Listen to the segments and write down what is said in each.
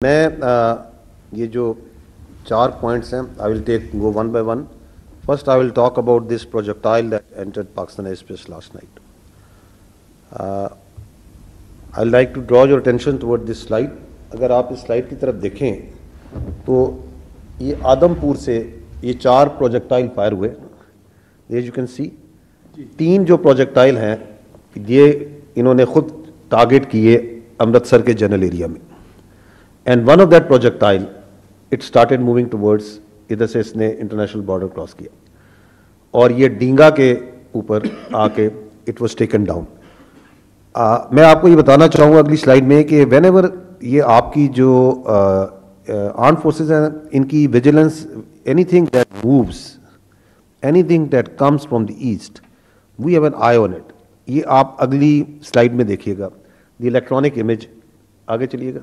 میں یہ جو 4 points ہیں I will go one by one. First, I will talk about this projectile that entered Pakistan airspace last night. I'd like to draw your attention toward this slide. اگر آپ اس slide کی طرف دیکھیں تو یہ آدم پور سے یہ 4 پروجیکٹائل فائر ہوئے. As you can see 3 جو پروجیکٹائل ہیں یہ انہوں نے خود ٹارگٹ کیے امرتسر کے جنرل ایریا میں. And one of that projectile, it started moving towards ادھر سے اس نے انٹرنیشنل بارڈر کراس کیا اور یہ ڈینگا کے اوپر آ کے اٹ واز ٹیکن ڈاؤن. میں آپ کو یہ بتانا چاہوں گا اگلی سلائڈ میں کہ وین ایور یہ آپ کی جو آرم فورسز ہیں ان کی vigilance anything that moves anything that comes from the east we have an eye on it. یہ آپ اگلی سلائڈ میں دیکھیے گا دی الیکٹرانک امیج. آگے چلیے گا.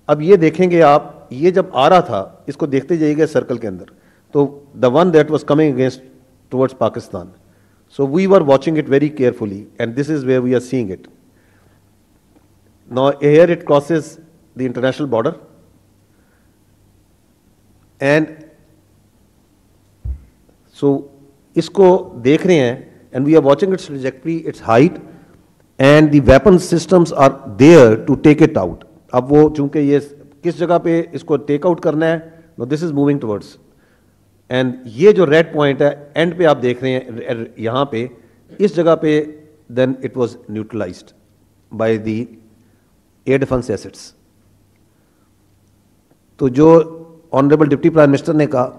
اب یہ دیکھیں گے آپ یہ جب آ رہا تھا اس کو دیکھتے جائیے گا سرکل کے اندر تو the one that was coming against towards Pakistan. So we were watching it very carefully and this is where we are seeing it. Now here it crosses the international border and so اس کو دیکھ رہے ہیں and we are watching its trajectory its height and the weapon systems are there to take it out. اب وہ چونکہ یہ کس جگہ پہ اس کو ٹیک آؤٹ کرنا ہے نو دس از موونگ ٹورڈس اینڈ یہ جو ریڈ پوائنٹ ہے اینڈ پہ آپ دیکھ رہے ہیں یہاں پہ اس جگہ پہ then it was neutralised by the air defence assets. تو جو آنریبل ڈپٹی پرائم منسٹر نے کہا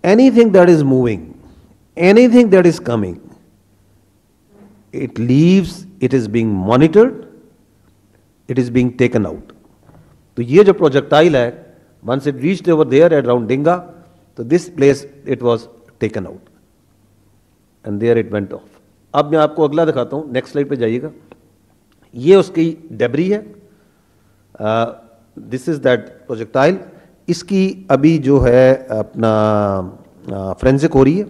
anything that is moving anything that is coming it leaves it is being monitored it is being taken out. تو یہ جو projectile ہے once it reached over there at around Dinga, تو this place it was taken out and there it went off. اب میں آپ کو اگلا دکھاتا ہوں. نیکسٹ سلائڈ پہ جائیے گا. یہ اس کی ڈیبری ہے. this is that projectile. اس کی ابھی جو ہے اپنا فرینزک ہو رہی ہے.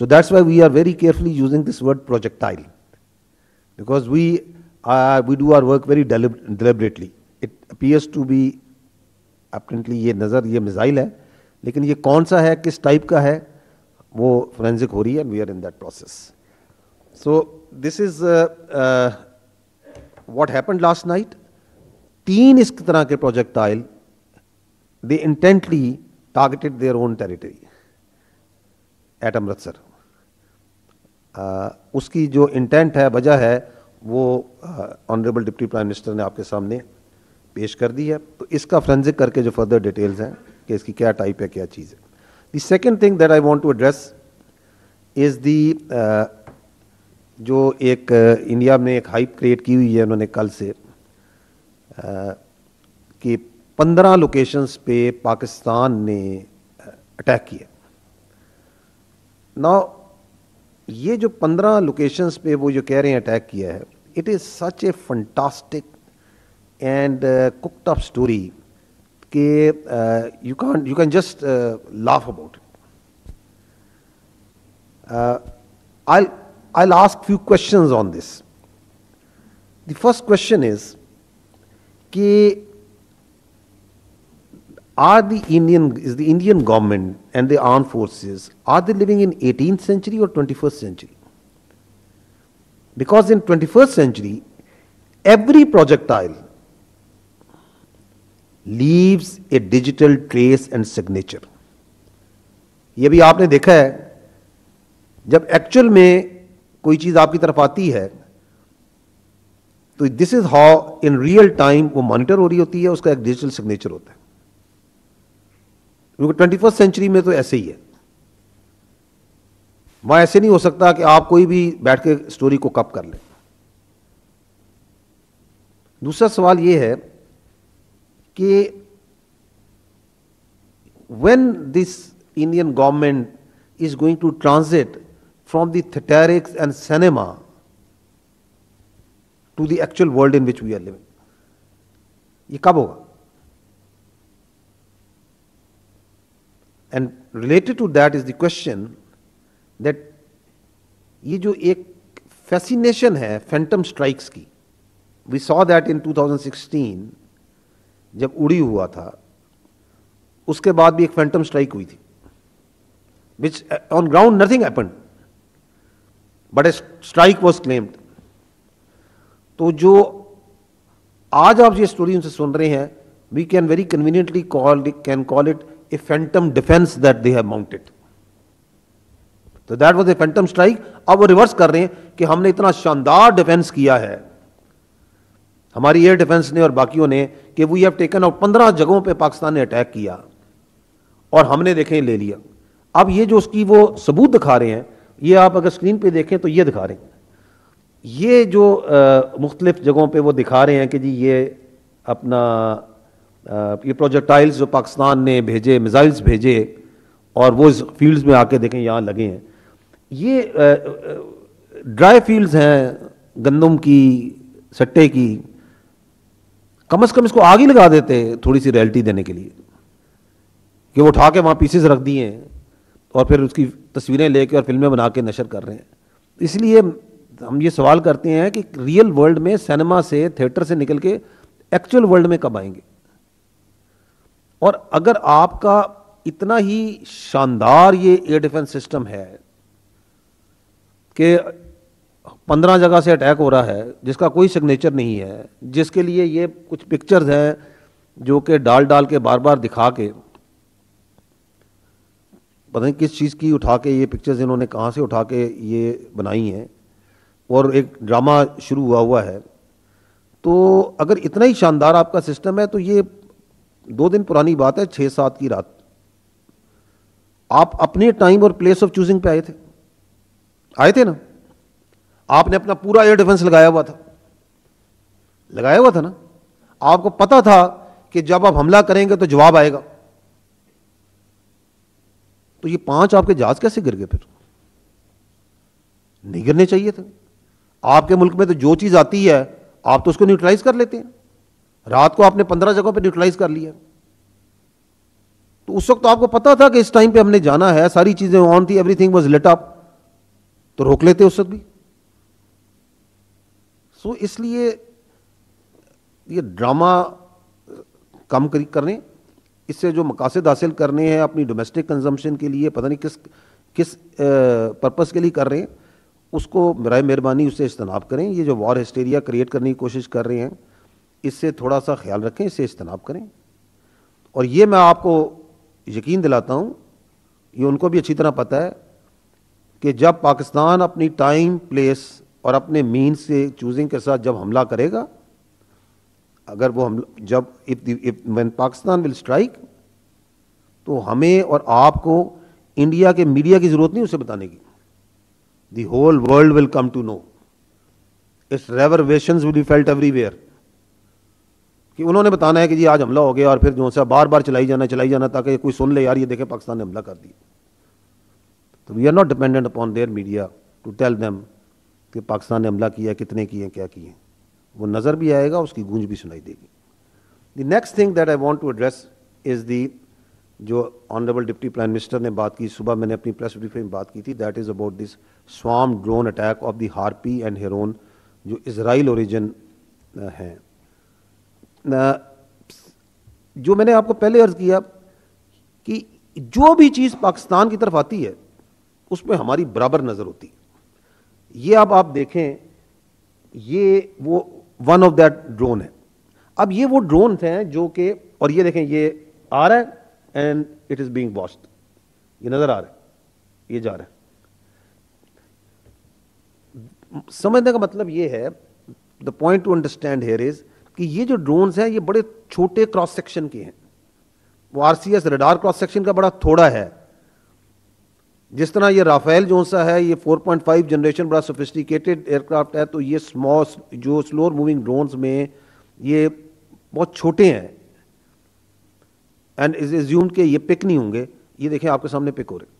so that's why we are very carefully using this word projectile because we do our work very deliberately. It appears to be apparently یہ نظر یہ میزائل ہے لیکن یہ کون سا ہے کس ٹائپ کا ہے وہ فورینزک ہو رہی ہے. we are in that process. so this is what happened last night. 3 اس طرح کے projectile they intently targeted their own territory at Amritsar. اس کی جو انٹینٹ ہے وجہ ہے وہ آنریبل ڈپٹی پرائم منسٹر نے آپ کے سامنے پیش کر دی ہے. تو اس کا فرینزک کر کے جو فردر ڈیٹیلز ہیں کہ اس کی کیا ٹائپ ہے کیا چیز ہے. The second thing that I want to address is the جو ایک انڈیا میں ایک ہائپ کریٹ کی ہوئی ہے انہوں نے کل سے کہ 15 لوکیشنز پہ پاکستان نے اٹیک کیا. ناؤ یہ جو 15 لوکیشنز پہ وہ جو کہہ رہے ہیں اٹیک کیا ہے it is such a fantastic and cooked up story کہ you can just laugh about it. I'll ask few questions on this. The first question is کہ is the Indian government and the armed forces, are they living in 18th century or 21st century? Because in 21st century, every projectile leaves a digital trace and signature. یہ بھی آپ نے دیکھا ہے جب actual میں کوئی چیز آپ کی طرف آتی ہے تو this is how in real time وہ مانیٹر ہو رہی ہوتی ہے, اس کا ایک ڈیجیٹل سگنیچر ہوتا ہے. کیونکہ 21st سینچری میں تو ایسے ہی ہے. وہاں ایسے نہیں ہو سکتا کہ آپ کوئی بھی بیٹھ کے سٹوری کو کپ کر لیں. دوسرا سوال یہ ہے کہ when this Indian government is going to transit from the theatrics and cinema to the actual world in which we are living, یہ کب ہوگا؟ And related to that is the question that یہ جو ایک فیسینیشن ہے phantom strikes کی, we saw that in 2016 جب اڑی ہوا تھا اس کے بعد بھی ایک فینٹم اسٹرائک ہوئی تھی which on ground nothing happened but a strike was claimed. تو جو آج آپ یہ اسٹوری ان سے سن رہے ہیں we can very conveniently call it a phantom defense that they have mounted. تو that was a phantom strike. اب وہ ریورس کر رہے ہیں کہ ہم نے اتنا شاندار ڈیفینس کیا ہے ہماری ایئر ڈیفینس نے اور باقیوں نے کہ وی ہیو ٹیکن آؤٹ 15 جگہوں پہ پاکستان نے اٹیک کیا اور ہم نے دیکھیں لے لیا. اب یہ جو اس کی وہ ثبوت دکھا رہے ہیں یہ آپ اگر اسکرین پہ دیکھیں تو یہ دکھا رہے ہیں, یہ جو مختلف جگہوں پہ وہ دکھا رہے ہیں کہ جی یہ اپنا یہ پروجیکٹائلز جو پاکستان نے بھیجے, میزائلز بھیجے اور وہ فیلڈز میں آ کے دیکھیں یہاں لگے ہیں. یہ ڈرائی فیلڈز ہیں گندم کی, سٹے کی, کم از کم اس کو آگ ہی لگا دیتے تھوڑی سی ریئلٹی دینے کے لیے کہ وہ اٹھا کے وہاں پیسز رکھ دیے ہیں اور پھر اس کی تصویریں لے کے اور فلمیں بنا کے نشر کر رہے ہیں. اس لیے ہم یہ سوال کرتے ہیں کہ ریئل ورلڈ میں سینما سے, تھیٹر سے نکل کے ایکچوئل ورلڈ میں کب آئیں گے؟ اور اگر آپ کا اتنا ہی شاندار یہ ایئر ڈیفنس سسٹم ہے کہ 15 جگہ سے اٹیک ہو رہا ہے جس کا کوئی سگنیچر نہیں ہے, جس کے لیے یہ کچھ پکچرز ہیں جو کہ ڈال کے بار بار دکھا کے پتہ نہیں کس چیز کی اٹھا کے یہ پکچرز انہوں نے کہاں سے اٹھا کے یہ بنائی ہیں اور ایک ڈرامہ شروع ہوا ہے. تو اگر اتنا ہی شاندار آپ کا سسٹم ہے تو یہ 2 دن پرانی بات ہے, 6-7 کی رات آپ اپنے ٹائم اور پلیس آف چوزنگ پہ آئے تھے نا. آپ نے اپنا پورا ایئر ڈیفنس لگایا ہوا تھا نا. آپ کو پتا تھا کہ جب آپ حملہ کریں گے تو جواب آئے گا. تو یہ 5 آپ کے جہاز کیسے گر گئے؟ پھر نہیں گرنے چاہیے تھے. آپ کے ملک میں تو جو چیز آتی ہے آپ تو اس کو نیوٹرلائز کر لیتے ہیں. رات کو آپ نے 15 جگہوں پہ نیوٹرلائز کر لیا. تو اس وقت تو آپ کو پتا تھا کہ اس ٹائم پہ ہم نے جانا ہے, ساری چیزیں آن تھی, ایوری تھنگ واز لٹ اپ, تو روک لیتے اس وقت بھی. سو اس لیے یہ ڈرامہ کم کریں, اس سے جو مقاصد حاصل کرنے ہیں اپنی ڈومیسٹک کنزمپشن کے لیے, پتہ نہیں کس پرپس کے لیے کر رہے ہیں, اس کو برائے مہربانی اس سے اجتناب کریں. یہ جو وار ہسٹیریا کریٹ کرنے کی کوشش کر رہے ہیں اس سے تھوڑا سا خیال رکھیں, اس سے اجتناب کریں. اور یہ میں آپ کو یقین دلاتا ہوں, یہ ان کو بھی اچھی طرح پتہ ہے کہ جب پاکستان اپنی ٹائم, پلیس اور اپنے مینز سے چوزنگ کے ساتھ جب حملہ کرے گا, اگر وہ جب when پاکستان ول اسٹرائک, تو ہمیں اور آپ کو انڈیا کے میڈیا کی ضرورت نہیں اسے بتانے کی. The whole world will come to know. Its reverberations will be felt everywhere, کہ انہوں نے بتانا ہے کہ جی آج حملہ ہو گیا, اور پھر جو سا بار بار چلائی جانا تاکہ کوئی سن لے یار یہ دیکھیں پاکستان نے حملہ کر دیا. تو we are not dependent upon their media to tell them کہ پاکستان نے حملہ کیا, کتنے کیے, کیا کیے. وہ نظر بھی آئے گا, اس کی گونج بھی سنائی دے گی. The next thing that I want to address is the, جو آنریبل ڈپٹی پرائم منسٹر نے بات کی, صبح میں نے اپنی پریس بریفنگ میں بات کی تھی, that is about this swarm drone attack of the Harpy and Heron جو اسرائیل اوریجن ہیں. جو میں نے آپ کو پہلے عرض کیا کہ جو بھی چیز پاکستان کی طرف آتی ہے اس میں ہماری برابر نظر ہوتی ہے. یہ اب آپ دیکھیں, یہ وہ ون آف دیٹ ڈرون ہے. اب یہ وہ ڈرونز ہیں جو کہ, اور یہ دیکھیں یہ آ رہا ہے and it is being watched, یہ نظر آ رہا ہے, یہ جا رہا ہے. سمجھنے کا مطلب یہ ہے, the point to understand here is کہ یہ جو ڈرونز ہیں یہ بڑے چھوٹے کراس سیکشن کے ہیں. وہ R C S radar cross section کا بڑا تھوڑا ہے. جس طرح یہ رافیل جو سا ہے یہ 4.5 جنریشن بڑا سوفسٹیکیٹڈ ایئر کرافٹ ہے, تو یہ جو سلور موونگ ڈرونز میں یہ بہت چھوٹے ہیں اینڈ از ایزیومڈ کہ یہ پک نہیں ہوں گے. یہ دیکھیں آپ کے سامنے پک ہو رہے.